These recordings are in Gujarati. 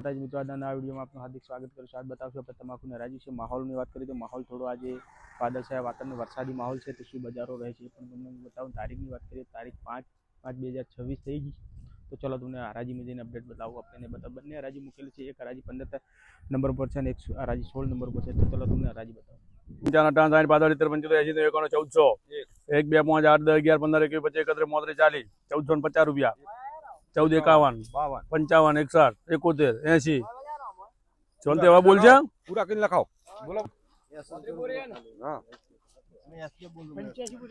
માતાજી મિત્રો, આજના વિડીયોમાં આપનું હાર્દિક સ્વાગત કરું છું। આજ બતાવશું આપણે તમાકુને હરાજી છે। માહોલની વાત કરીએ તો માહોલ થોડો આજે વાદળછાયા વાતાવરણ વરસાદી માહોલ છે, તો શું બજારો રહે છે પણ તમને બતાવું। તારીખની વાત કરીએ, તારીખ 5/5/2026 થઈ ગઈ। તો ચલો તમને હરાજીમાં જઈને અપડેટ બતાવું। આપણે બતાવ બંને હરાજી મૂકેલી છે, એક હરાજી 15 નંબર પર છે અને એક હરાજી 16 નંબર પર છે। તો ચલો તમને હરાજી બતાવું। 55 પાદળ 75 80 91 1400 1 2 5 8 10 11 15 21 25 31 33 40 1450 રૂપિયા 14 51 55 61 71 80 चलते हवा बोल जा पूरा किन लखाओ बोलो 1600 1600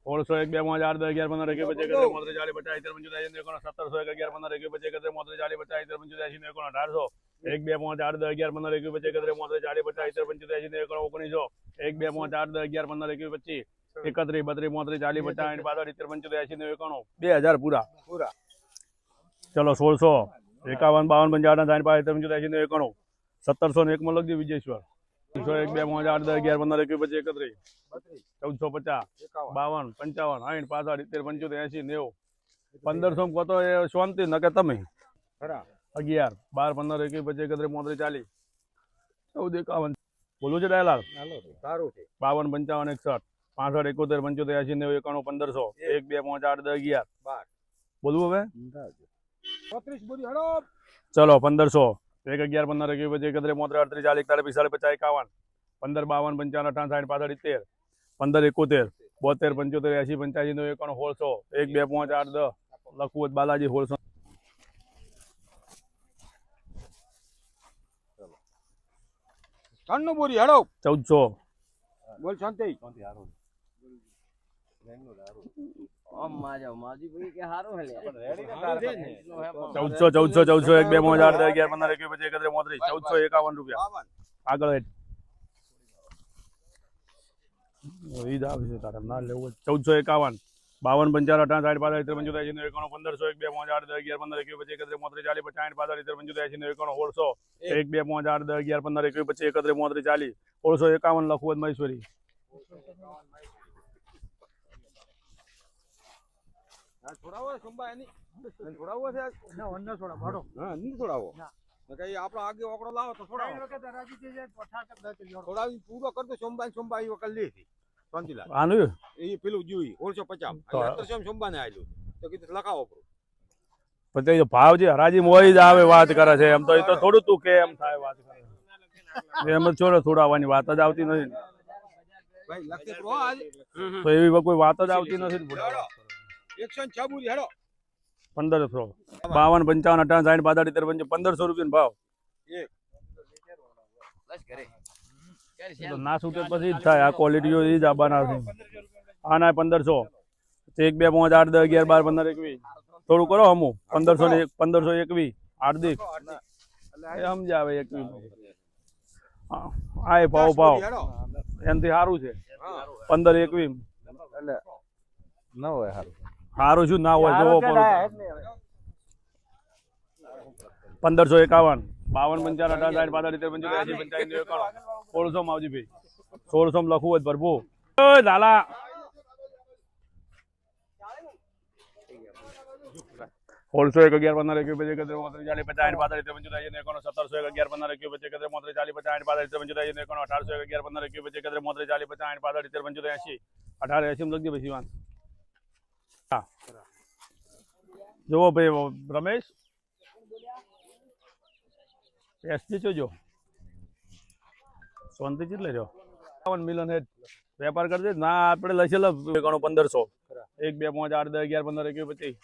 1 2 5 8 10 11 15 21 25 31 40 50 53 54 1700 11 15 21 25 31 1800 1 2 5 8 10 11 15 21 25 31 40 50 53 54 1900 1 2 5 8 10 11 15 21 25 31 32 33 40 50 55 80 91 2000 पूरा पूरा चलो 1600 51 52 55 60 55 80 91 1700 ने एक में लग दी विजयेश्वर 1 2 5 8 10 11 15 21 25 31 1450 52 55 60 65 70 75 80 90 1500 को तो शांति न के तमे 11 12 15 21 25 31 33 40 14 51 बोलो छे डायलाग सारू छे 52 55 61 65 71 75 80 90 91 1500 1 2 5 8 10 11 12 बोलू હવે 35 બોલી હડો चलो 1500 1 11 15 21 25 31 38 40 41 45 50 55 55 55 60 65 70 15 71 72 75 80 85 90 91 1600 1 2 5 8 10 લખવું બાલાજી 1600 96 બોલી હડો 1400 બોલ શાંતિ हारो ओम माजा माजी भाई के हारो है ले रेडी ना 1400 1400 1 2 5 8 10 11 15 21 25 31 1451 રૂપિયા આગળ હેડ ઈ જ આવે છે તારા ના લેવું 1451 52 55 60 65 53 85 91 1500 1 2 5 8 10 11 15 21 25 31 40 50 65 55 80 91 1600 1 2 5 8 10 11 15 21 25 31 40 1651 લખવું મહેશ્વરી છોડાવો સંબા એની છોડાવો છે ના વન્ન છોડા ભાડો હા ની છોડાવો ના કઈ આપણો આગે ઓકડો લાવો તો છોડાવો એ વખત રાજી થઈ જાય 18 છોડાવી પૂરો કરતો સંબા ઈ વખત લે શાંતિલાલ આનું એ પેલું જોઈ 1650 1700 સંબા ને આલ્યું તો કીધું લખાવો પછી ભાવ જે હરાજી મોઈ જ આવે વાત કરે છે એમ તો એ તો થોડું તું કે એમ થાય વાત કરે એમ જ છોડો થોડાવાની વાત જ આવતી નથી ભાઈ લખતે તો આજ તો એવી કોઈ વાત જ આવતી નથી 106 બોલી હેડો 1500 52 55 58 65 1500 રૂપિયા ભાવ बस करे તો ના છૂટે પછી જ થાય આ ક્વોલિટીઓ એ જ આબાના છે આ ના 1500 1 2 5 8 10 11 12 15 21 થોડું કરો હમું 1500 ને 1521 હાર્દિક એ સમજાવે 21 આ એ ભાવ એનાથી સારું છે 15 21 એટલે ન હોય સારું સારું શું ના હોય જોવો પણ 1551 52 55 58 65 85 85 1600 માવજી ભાઈ 1600 લખવું હોય ભરપુ ઓય લાલા 1600 11 15 21 25 40 50 55 1700 11 15 21 25 40 50 55 1800 11 15 21 25 40 50 55 80 18 80 લખજે ભાઈ શિવાન હા જોવો ભાઈ રમેશ એસજી જોજો શાંતિ જ લઈ રહ્યો મિલન હેડ વેપાર કરજે ના આપણે લઈ લે 1500 1 2 5 8 10 11 15 21 25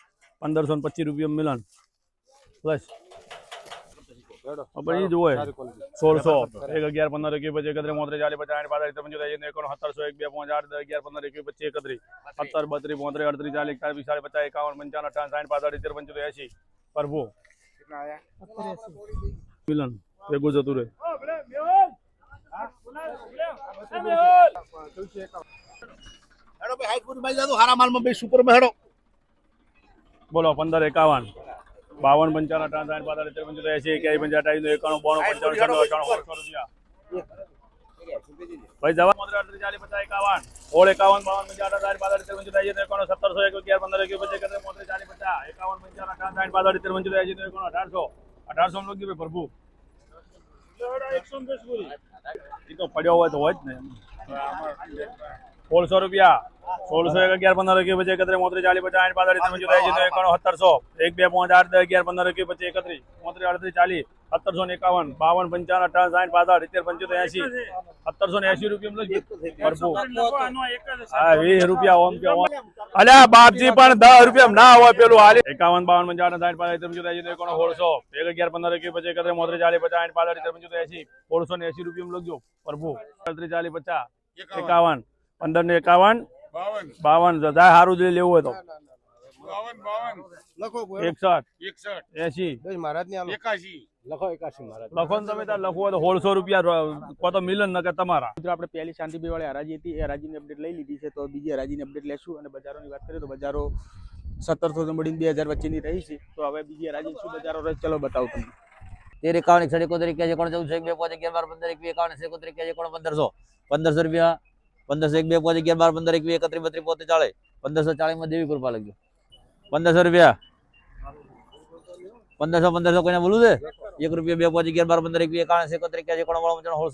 1525 રૂપિયા મિલન પ્લસ આપણે એ જ હોય 1600 1 11 15 21 25 31 40 50 55 55 1700 1 2 5 8 10 11 15 21 25 31 17 32 33 34 40 50 55 55 58 60 65 80 પ્રભુ કેટલા આયા મિલન ભેગું જતું રહે હેડો ભાઈ હાઈપુર માં જાતો હારા માલ માં ભાઈ સુપર માં હેડો બોલો 15 51 52 55 58 65 80 85 85 91 92 95 રૂપિયા ભાઈ જવા 38 40 50 51 ઓળ 51 52 55 58 55 1700 11 15 21 25 40 50 51 55 58 55 58 1800 1800 માં લખી પ્રભુ એ તો પડ્યો હોય તો હોય જ ને 1600 રૂપિયા 1600 11 15 21 25 31 32 40 50 60 55 1700 1 2 5 8 10 11 15 21 25 31 33 40 1751 52 55 58 60 65 70 80 1780 રૂપિયા હા 20 રૂપિયા ઓમ કે ઓમ અલ્યા બાપજી પણ 10 રૂપિયા ના હોય પેલું હાલે 51 52 55 60 65 1600 1 11 15 21 25 31 40 50 60 65 1680 રૂપિયા લખજો પ્રભુ 33 40 50 51 15 ને 51 52 જાય સારું જ લેવું હોય તો 61 80 મહારાજ ને 81 લખો 81 મહારાજ લખો ને તમે ત્યાં લખવું હોય તો 1600 રૂપિયા કો તો મિલન ન કે તમારા મિત્રો આપણે પહેલી શાંતિભાઈ વાળી હરાજી હતી એ હરાજીની અપડેટ લઈ લીધી છે તો બીજી હરાજીની અપડેટ લેશું અને બજારોની વાત કરીએ તો બજારો 1700 થી મળીને 2000 વચ્ચેની રહી છે તો હવે બીજી હરાજી શું બજારો રહે ચલો બતાવું તમને 13 51 61 61 14 11 15 21 51 51 1500 રૂપિયા 1500 1 2 5 11 12 15 21 31 32 40 1540 માં દેવી કૃપા લખજો 1500 રૂપિયા 1500 કોઈને બોલું છે 1 રૂપિયા 2 5 11 12 15 21 51 61 61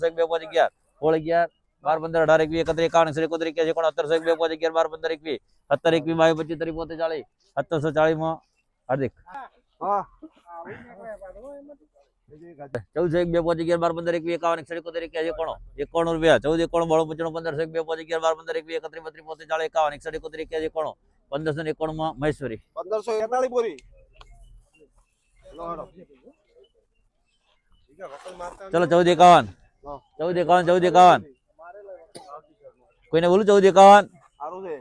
2 5 11 12 15 18 21 31 61 17 2 5 11 12 15 21 17 21 22 25 30 40 1740 માં હાર્દિક હા 14 1 2 5 11 12 15 21 51 61 91 રૂપિયા 14 91 92 95 15 1 2 5 11 12 15 21 31 32 40 51 61 91 1591 માં મહેશ્વરી 1541 બોરી ચલો 14 51 14 51 14 51 કોઈને બોલું 14 51 સારું છે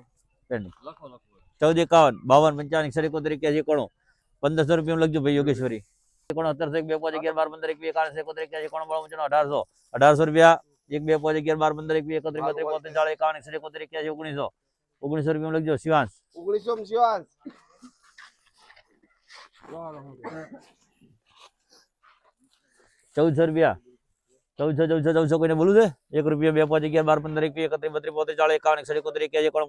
પેન્ડિંગ 14 51 52 55 61 91 1500 રૂપિયા લખજો ભાઈ યોગેશ્વરી 17 1 2 5 11 12 15 21 51 61 1800 1800 રૂપિયા 1 2 5 11 12 15 21 31 32 40 51 61 1900 રૂપિયા લખજો શિવાંશ 1900 શિવાંશ ₹1400 1400 કોઈને બોલું છે 1 રૂપિયા 2 5 11 12 15 21 31 32 40 51 61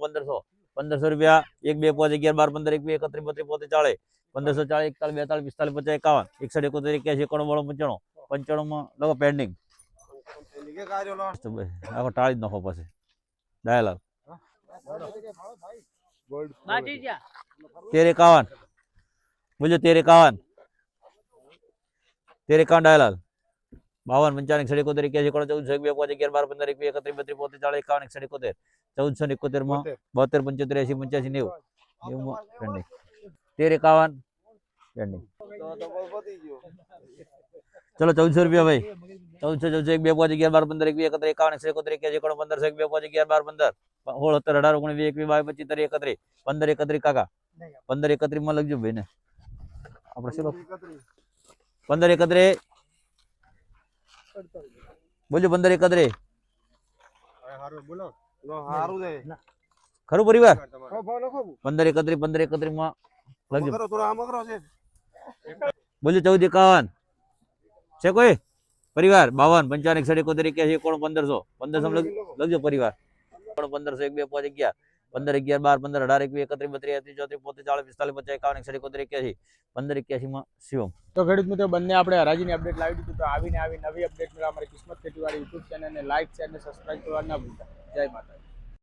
1500 રૂપિયા 1 2 5 11 12 15 21 31 32 40 1540 41 42 45 51 95 માં લખો પેન્ડિંગ આખો ટાળી જ નાખો પછી ડાયલોગ 13 51 બોલો 13 51 ડાયલોગ 52 55 61 61 14 1 2 5 11 12 15 21 31 32 40 51 61 1471 75 80 85 90 માં પેન્ડિંગ 13 51 પેન્ડિંગ ચલો 1400 રૂપિયા ભાઈ 1400 1 2 5 11 12 15 21 31 51 61 15 1 2 5 11 12 15 16 17 18 19 20 22 25 30 31 15 31 કાકા 15 31 માં લખજો ભાઈ ને આપણે ચલો 15 31 બોલો 15 31 સારું બોલો સારું છે ખરું પરિવાર લખો 15 31 માં લખજો થોડા આમ કરો છે બોલો 14 51 છે કોઈ પરિવાર 52 55 61 61 1500 લખજો પરિવાર 1500 1 2 5 11 15 11 12 15 18 21 31 32 34 45 45 45 81 માં શિવમ તો ખેડૂત મિત્રો બંને આપણે હરાજીની અપડેટ લાવી દીધું તો આવીને આવી નવી અપડેટ મેળવવા અમારી કિસ્મત ખેતીવાડી યુટ્યુબ ચેનલને લાઈક શેર અને સબસ્ક્રાઇબ કરવા ના ભૂલતા જય માતા